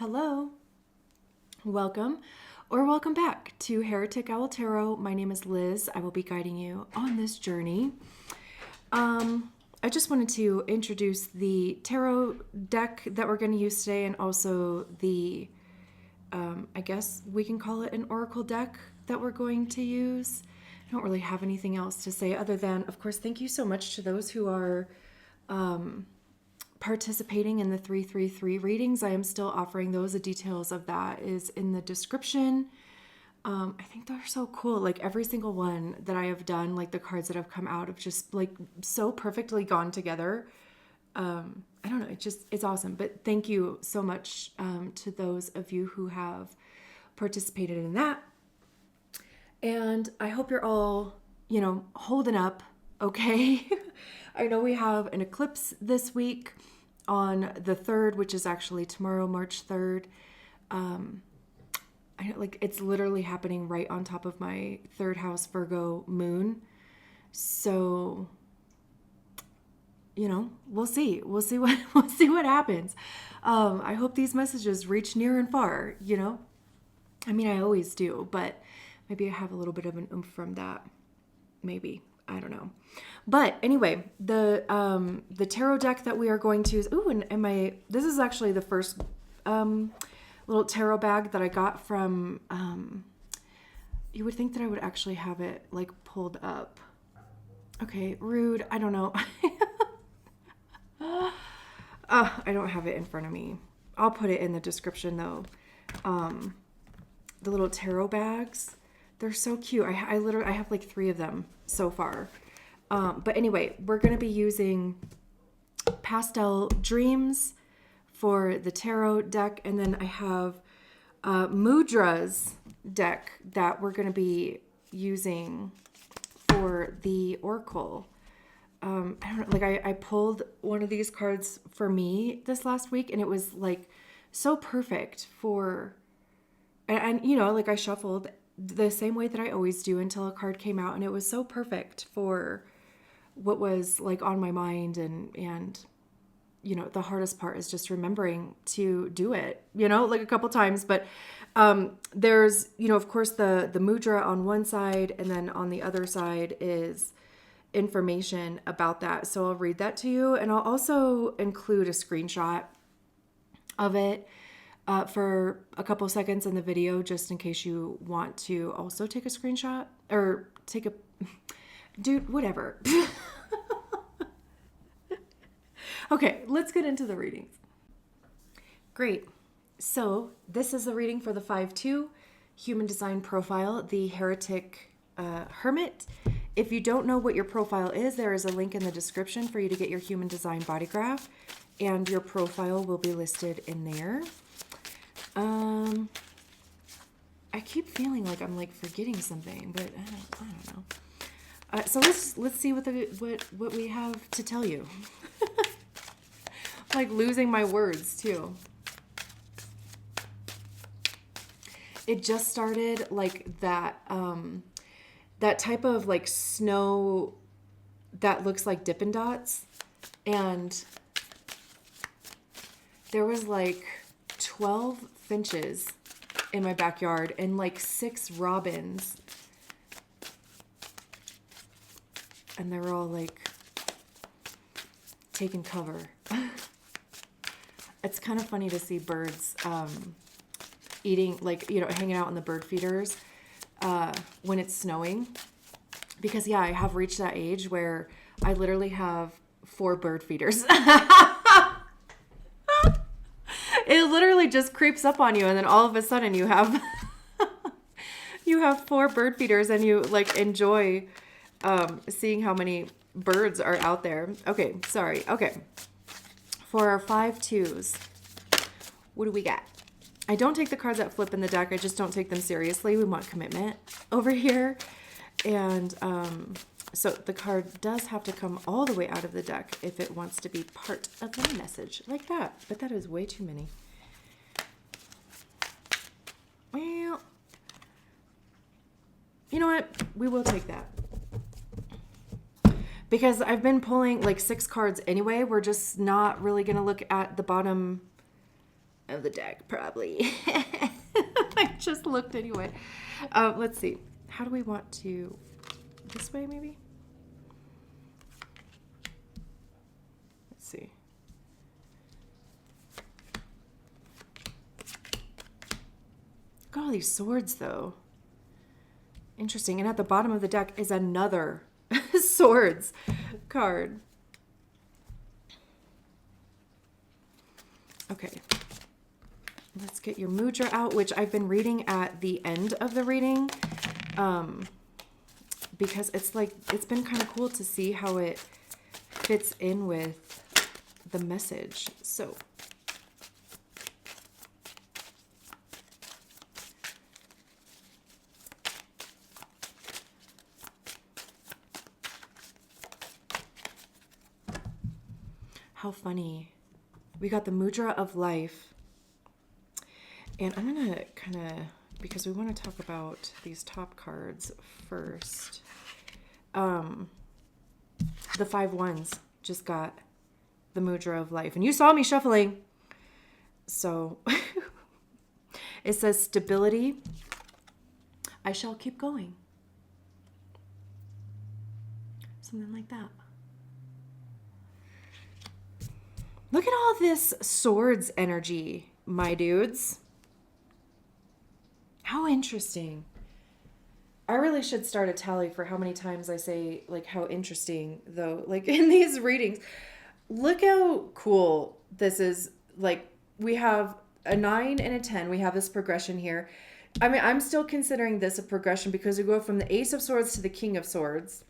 Hello, welcome or welcome back to Heretic Owl Tarot. My name is Liz. I will be guiding you on this journey. I just wanted to introduce the tarot deck that we're going to use today, and also the, I guess we can call it an oracle deck that we're going to use. I don't really have anything else to say other than, of course, thank you so much to those who are participating in the 333 readings. I am still offering those. The details of that is in the description. I think they're so cool. Like every single one that I have done, like the cards that have come out have just like so perfectly gone together. I don't know. It's awesome. But thank you so much to those of you who have participated in that. And I hope you're all, holding up okay. I know we have an eclipse this week on the 3rd, which is actually tomorrow, March 3rd. It's literally happening right on top of my 3rd house Virgo moon. So, we'll see. We'll see what happens. I hope these messages reach near and far, I mean, I always do, but maybe I have a little bit of an oomph from that. Maybe. I don't know. But anyway, the tarot deck that we are going to use. Ooh, and this is actually the first little tarot bag that I got from, you would think that I would actually have it like pulled up. Okay, rude. I don't know. I don't have it in front of me. I'll put it in the description though. The little tarot bags. They're so cute. I have like 3 of them so far. But anyway, we're going to be using Pastel Dreams for the tarot deck. And then I have Mudra's deck that we're going to be using for the Oracle. I don't know, I pulled one of these cards for me this last week, and it was like so perfect for, and I shuffled the same way that I always do until a card came out, and it was so perfect for what was like on my mind, and the hardest part is just remembering to do it, like a couple times. But there's, of course, the mudra on one side, and then on the other side is information about that. So I'll read that to you, and I'll also include a screenshot of it for a couple seconds in the video, just in case you want to also take a screenshot or dude, whatever. Okay, let's get into the readings. Great. So this is the reading for the 5-2 human design profile, the Heretic Hermit. If you don't know what your profile is, there is a link in the description for you to get your human design body graph, and your profile will be listed in there. I keep feeling like I'm like forgetting something, but I don't know. So let's see what we have to tell you. Like losing my words too. It just started like that that type of like snow that looks like Dippin' Dots, and there was like 12 finches in my backyard and like 6 robins, and they were all like taking cover. It's kind of funny to see birds eating, like, hanging out in the bird feeders when it's snowing, because I have reached that age where I literally have 4 bird feeders. It literally just creeps up on you, and then all of a sudden you have 4 bird feeders, and you like enjoy seeing how many birds are out there. Okay, sorry. Okay. For our 5-2s, what do we got? I don't take the cards that flip in the deck. I just don't take them seriously. We want commitment over here. And so the card does have to come all the way out of the deck if it wants to be part of the message, like that. But that is way too many. Well, you know what? We will take that. Because I've been pulling like 6 cards anyway. We're just not really going to look at the bottom of the deck, probably. I just looked anyway. Let's see. How do we want to... This way, maybe? Let's see. Look at all these swords, though. Interesting. And at the bottom of the deck is another swords card. Okay. Let's get your mudra out, which I've been reading at the end of the reading. Because it's like, it's been kind of cool to see how it fits in with the message. So, how funny. We got the mudra of life. And I'm going to kind of, because we want to talk about these top cards first. The 5 wands just got the mudra of life. And you saw me shuffling. So it says stability. I shall keep going. Something like that. Look at all this swords energy, my dudes. How interesting. I really should start a tally for how many times I say, like, how interesting, though, like, in these readings. Look how cool this is. Like, we have a 9 and a 10. We have this progression here. I mean, I'm still considering this a progression because we go from the Ace of Swords to the King of Swords.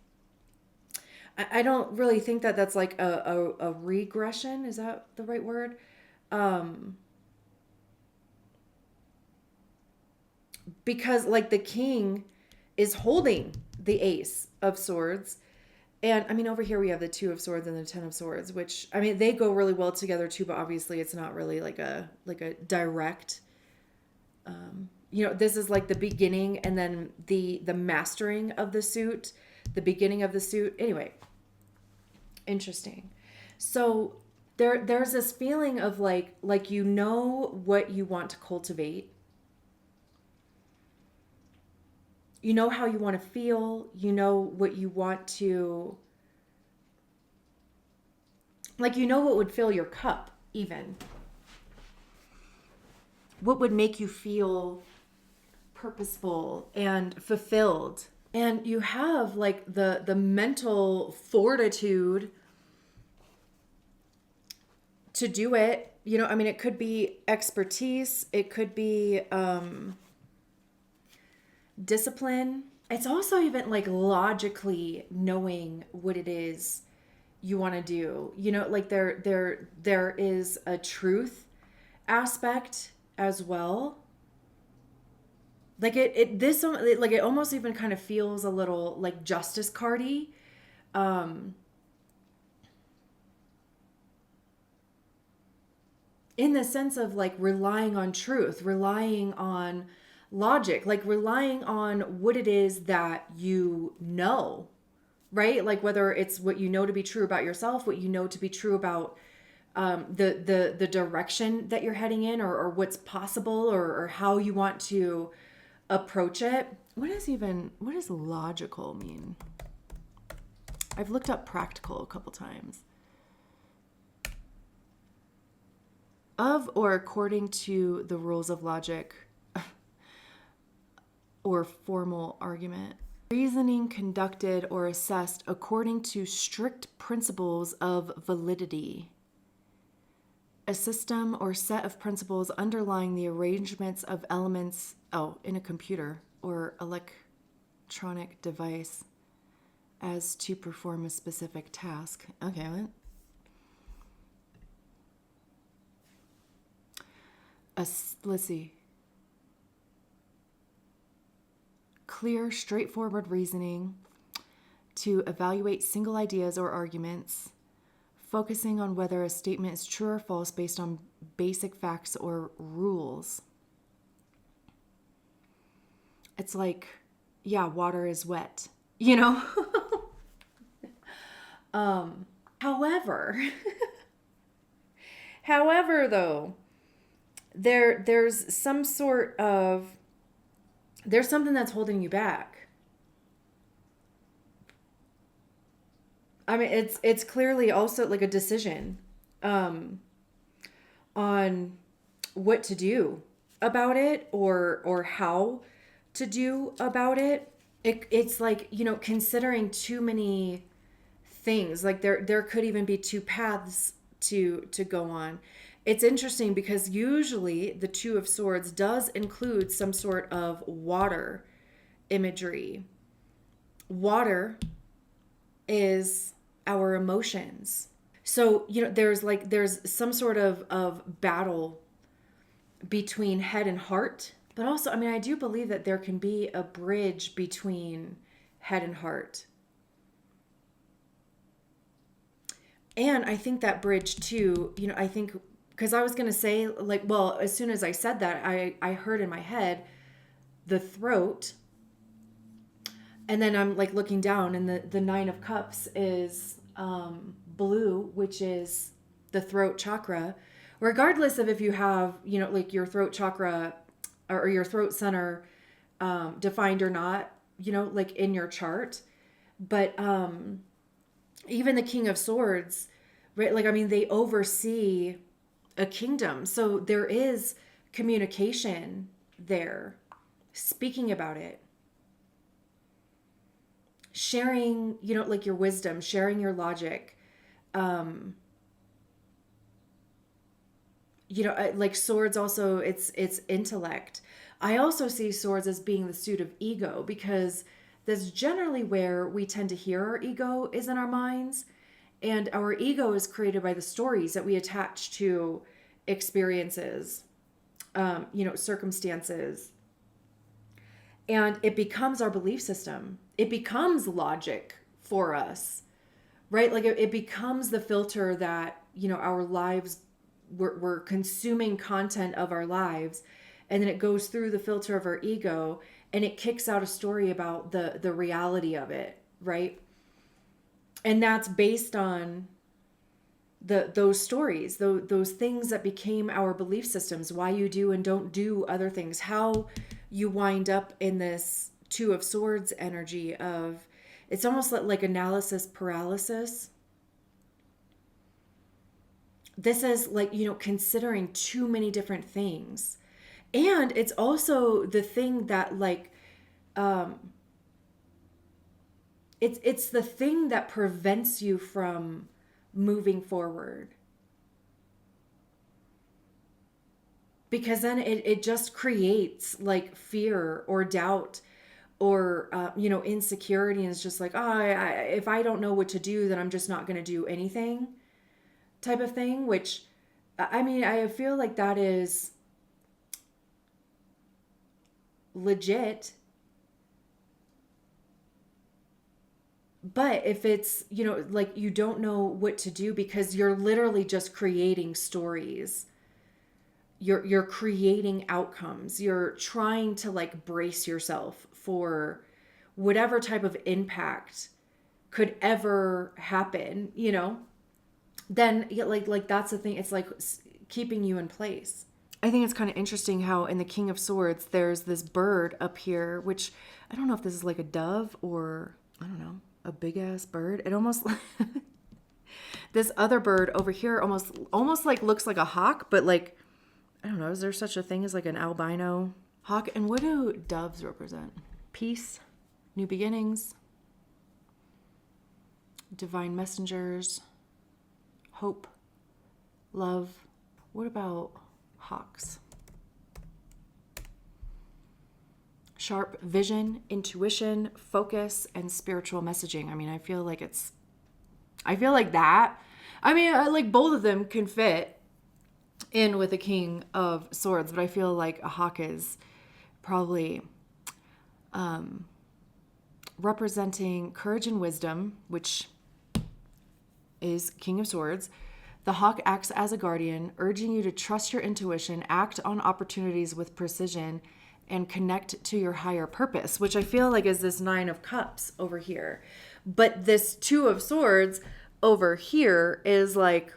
I don't really think that that's like a regression. Is that the right word? Because, like, the King is holding the Ace of Swords. And, I mean, over here we have the 2 of Swords and the 10 of Swords, which, I mean, they go really well together too, but obviously it's not really like a direct, you know, this is like the beginning and then the mastering of the suit, the beginning of the suit. Anyway, interesting. So there's this feeling of like, you know what you want to cultivate. You know how you want to feel. You know what you want to... Like, you know what would fill your cup, even. What would make you feel purposeful and fulfilled. And you have, like, the mental fortitude to do it. You know, I mean, it could be expertise. It could be... discipline. It's also even like logically knowing what it is you want to do. You know, like there is a truth aspect as well. Like it almost even kind of feels a little like justice cardy. In the sense of like relying on truth, relying on logic, like relying on what it is that you know, right? Like whether it's what you know to be true about yourself, what you know to be true about the direction that you're heading in, or what's possible, or how you want to approach it. What does logical mean? I've looked up practical a couple times. Of or according to the rules of logic or formal argument. Reasoning conducted or assessed according to strict principles of validity. A system or set of principles underlying the arrangements of elements, in a computer or electronic device as to perform a specific task. Okay, what? Let's see. Clear, straightforward reasoning to evaluate single ideas or arguments, focusing on whether a statement is true or false based on basic facts or rules. It's like, yeah, water is wet, you know? However, though, there's some sort of, there's something that's holding you back. I mean, it's clearly also like a decision on what to do about it, or how to do about it. It's like, considering too many things. Like there could even be two paths to go on. It's interesting because usually the Two of Swords does include some sort of water imagery. Water is our emotions. So, there's some sort of battle between head and heart. But also, I mean, I do believe that there can be a bridge between head and heart. And I think that bridge too, I think, because I was going to say, like, well, as soon as I said that, I heard in my head the throat. And then I'm like looking down, and the Nine of Cups is blue, which is the throat chakra. Regardless of if you have, like your throat chakra or your throat center defined or not, like in your chart. But even the King of Swords, right? Like, I mean, they oversee a kingdom. So there is communication there, speaking about it, sharing, like your wisdom, sharing your logic. Like swords also, it's intellect. I also see swords as being the suit of ego, because that's generally where we tend to hear our ego is in our minds. And our ego is created by the stories that we attach to experiences, circumstances. And it becomes our belief system. It becomes logic for us, right? Like it becomes the filter that, our lives, we're consuming content of our lives. And then it goes through the filter of our ego, and it kicks out a story about the reality of it, right? And that's based on those stories, those things that became our belief systems, why you do and don't do other things, how you wind up in this Two of Swords energy of, it's almost like analysis paralysis. This is like, considering too many different things. And it's also the thing that like, it's the thing that prevents you from moving forward. Because then it just creates like fear or doubt or, insecurity. And it's just like, if I don't know what to do, then I'm just not going to do anything type of thing. Which, I mean, I feel like that is legit. But if it's, like you don't know what to do because you're literally just creating stories. You're creating outcomes. You're trying to like brace yourself for whatever type of impact could ever happen, then like that's the thing. It's like keeping you in place. I think it's kind of interesting how in the King of Swords, there's this bird up here, which I don't know if this is like a dove or, I don't know, a big ass bird. It almost, this other bird over here almost like looks like a hawk, but like, I don't know, is there such a thing as like an albino hawk? And what do doves represent? Peace, new beginnings, divine messengers, hope, love. What about hawks? Sharp vision, intuition, focus, and spiritual messaging. I mean, I feel like that. I mean, like both of them can fit in with the King of Swords, but I feel like a hawk is probably representing courage and wisdom, which is King of Swords. The hawk acts as a guardian, urging you to trust your intuition, act on opportunities with precision, and connect to your higher purpose, which I feel like is this Nine of Cups over here. But this Two of Swords over here is like,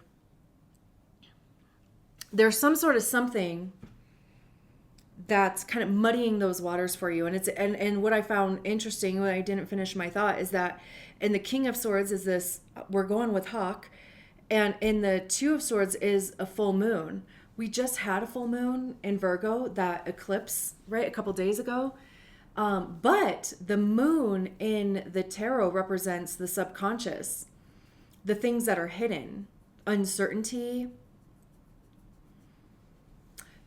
there's some sort of something that's kind of muddying those waters for you. And it's and what I found interesting when I didn't finish my thought is that in the King of Swords is this, we're going with Hawk, and in the Two of Swords is a full moon. We just had a full moon in Virgo, that eclipse, right, a couple days ago. But the moon in the tarot represents the subconscious, the things that are hidden, uncertainty,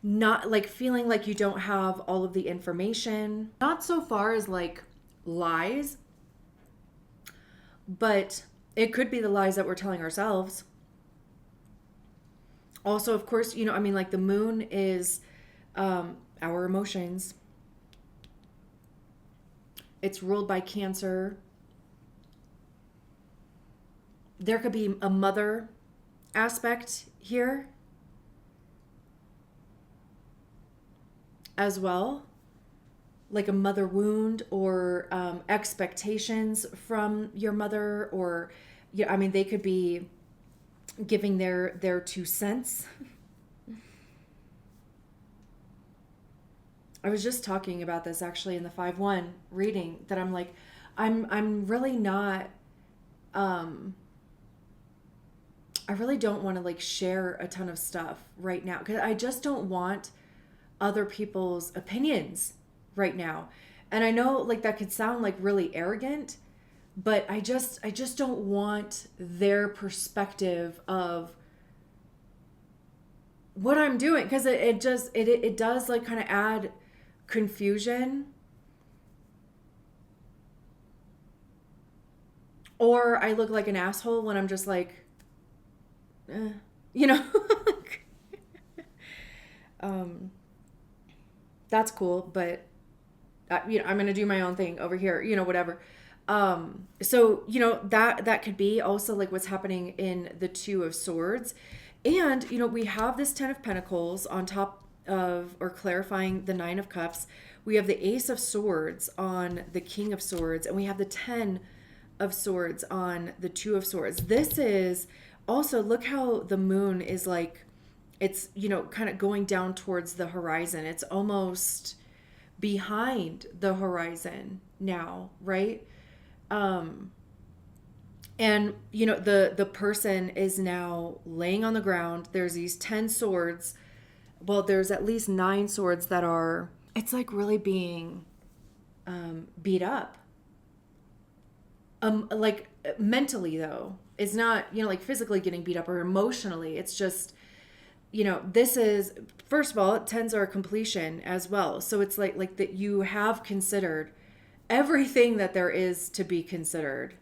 not like feeling like you don't have all of the information, not so far as like lies, but it could be the lies that we're telling ourselves. Also, of course, you know, I mean, like the moon is our emotions. It's ruled by Cancer. There could be a mother aspect here as well, like a mother wound or expectations from your mother, or yeah, I mean, they could be giving their 2 cents. I was just talking about this actually in the 5-1 reading, that I'm like, I'm really not, I really don't want to like share a ton of stuff right now, because I just don't want other people's opinions right now. And I know like that could sound like really arrogant, but I just don't want their perspective of what I'm doing, because it does like kind of add confusion, or I look like an asshole when I'm just like, you know. That's cool, but you know, I'm gonna do my own thing over here, you know, whatever. So you know, that could be also like what's happening in the Two of Swords. And you know, we have this 10 of Pentacles on top of, or clarifying the 9 of Cups. We have the Ace of Swords on the King of Swords, and we have the 10 of Swords on the Two of Swords. This is also, look how the moon is like, it's, you know, kind of going down towards the horizon. It's almost behind the horizon now, right? And you know, the person is now laying on the ground. There's these 10 swords. Well, there's at least 9 swords that are, it's like really being beat up. Like mentally though, it's not, you know, like physically getting beat up or emotionally. It's just, you know, this is, first of all, 10s are a completion as well. So it's like that you have considered everything that there is to be considered.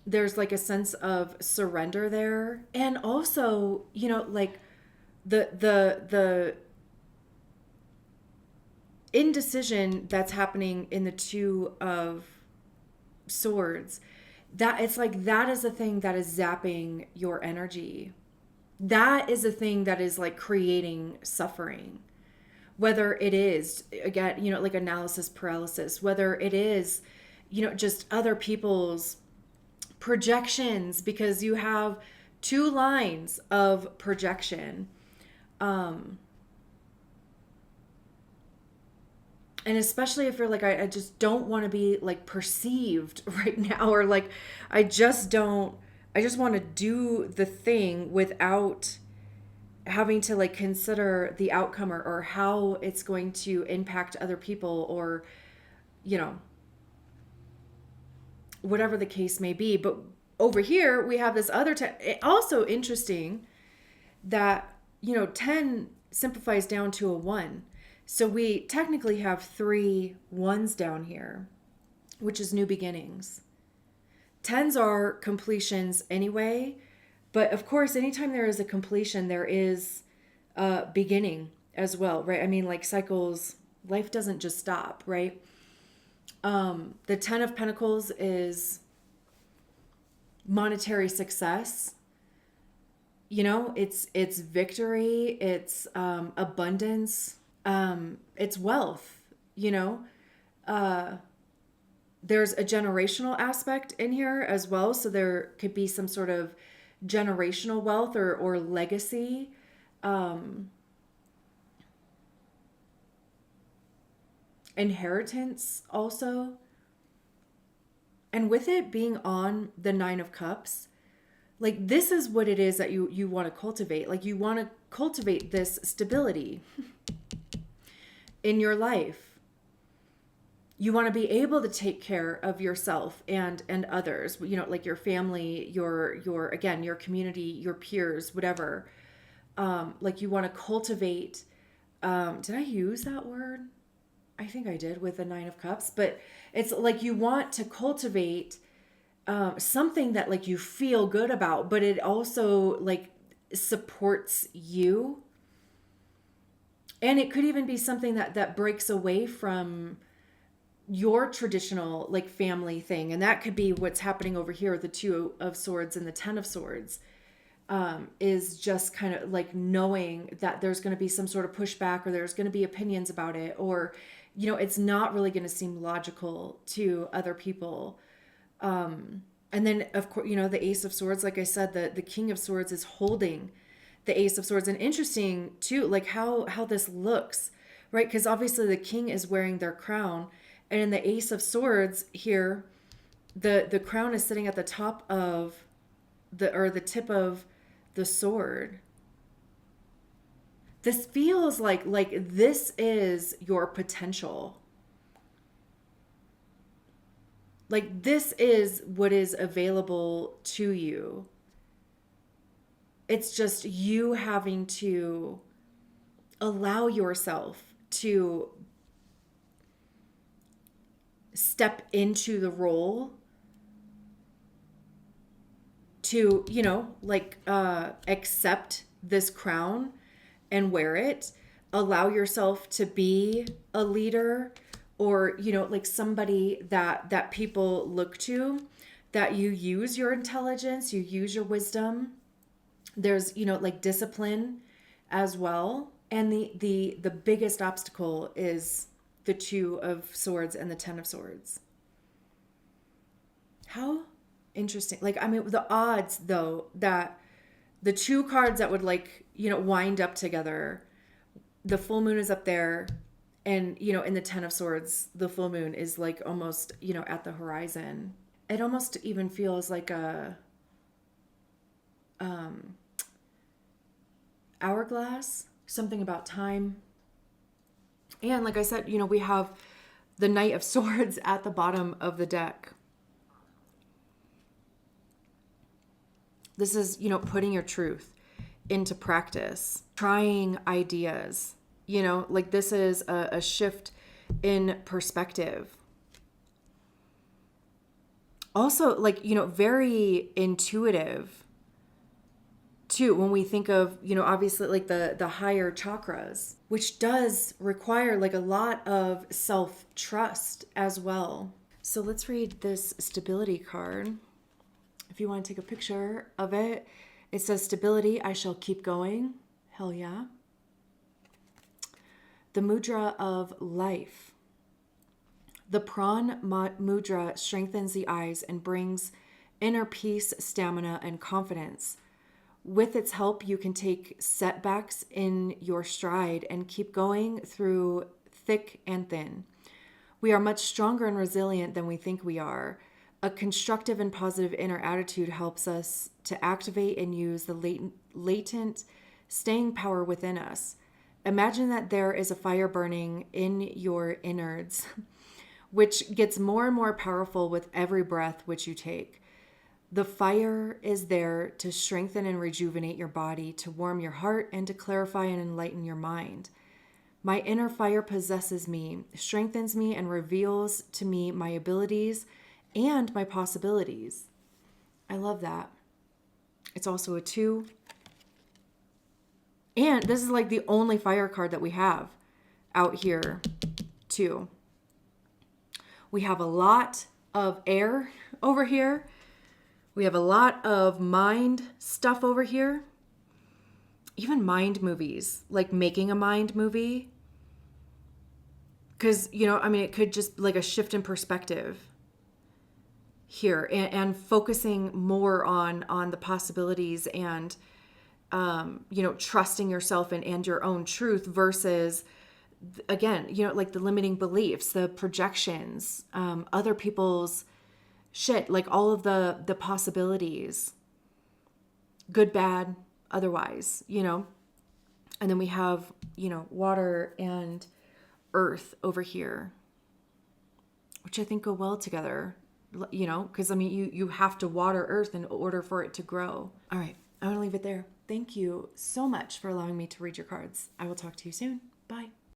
There's like a sense of surrender there. And also, you know, like the indecision that's happening in the Two of Swords, that it's like, that is the thing that is zapping your energy. That is the thing that is like creating suffering. Whether it is, again, you know, like analysis paralysis, whether it is, you know, just other people's projections, because you have 2 lines of projection. And especially if you're like, I just don't want to be like perceived right now, or like, I just want to do the thing without having to like consider the outcome, or how it's going to impact other people, or, you know, whatever the case may be. But over here, we have this other 10. Also interesting that, you know, 10 simplifies down to a 1. So we technically have 3 1s down here, which is new beginnings. 10s are completions anyway, but of course, anytime there is a completion, there is a beginning as well, right? I mean, like cycles, life doesn't just stop, right? The 10 of Pentacles is monetary success. You know, it's victory, it's abundance, it's wealth, you know. There's a generational aspect in here as well. So there could be some sort of generational wealth or legacy. inheritance also. And with it being on the Nine of Cups, like this is what it is that you want to cultivate. Like you want to cultivate this stability in your life. You want to be able to take care of yourself and others, you know, like your family, your again, your community, your peers, whatever. Like you want to cultivate, did I use that word? I think I did with the Nine of Cups, but it's like you want to cultivate something that like you feel good about, but it also like supports you. And it could even be something that breaks away from your traditional like family thing. And that could be what's happening over here with the Two of Swords and the Ten of Swords, is just kind of like knowing that there's going to be some sort of pushback, or there's going to be opinions about it, or, you know, it's not really going to seem logical to other people. And then of course, you know, the Ace of Swords, like I said, the King of Swords is holding the Ace of Swords. And interesting too, like how this looks, right? Because obviously the king is wearing their crown, and in the Ace of Swords here, the crown is sitting at the top of the tip of the sword. This feels like this is your potential. Like this is what is available to you. It's just you having to allow yourself to step into the role, to, you know, like accept this crown and wear it. Allow yourself to be a leader, or, you know, like somebody that people look to, that you use your intelligence, you use your wisdom. There's, you know, like discipline as well. And the biggest obstacle is the Two of Swords and the Ten of Swords. How interesting. Like, I mean, the odds though, that the two cards that would like, you know, wind up together, the full moon is up there, and, you know, in the Ten of Swords, the full moon is like almost, you know, at the horizon. It almost even feels like a hourglass, something about time. And like I said, you know, we have the Knight of Swords at the bottom of the deck. This is, you know, putting your truth into practice, trying ideas, you know, like this is a shift in perspective. Also, like, you know, very intuitive too, when we think of, you know, obviously like the higher chakras, which does require like a lot of self-trust as well. So let's read this stability card. If you want to take a picture of it, it says stability, I shall keep going. Hell yeah. The Mudra of life. The Prawn Mudra strengthens the eyes and brings inner peace, stamina, and confidence. With its help, you can take setbacks in your stride and keep going through thick and thin. We are much stronger and resilient than we think we are. A constructive and positive inner attitude helps us to activate and use the latent staying power within us. Imagine that there is a fire burning in your innards, which gets more and more powerful with every breath which you take. The fire is there to strengthen and rejuvenate your body, to warm your heart, and to clarify and enlighten your mind. My inner fire possesses me, strengthens me, and reveals to me my abilities and my possibilities. I love that. It's also a 2. And this is like the only fire card that we have out here too. We have a lot of air over here. We have a lot of mind stuff over here. Even mind movies, like making a mind movie. Because, you know, I mean, it could just like a shift in perspective here, and focusing more on the possibilities and trusting yourself and your own truth versus, again, like the limiting beliefs, the projections, other people's shit, like all of the possibilities, good, bad, otherwise, And then we have, water and earth over here, which I think go well together, because you have to water earth in order for it to grow. All right, I'm going to leave it there. Thank you so much for allowing me to read your cards. I will talk to you soon.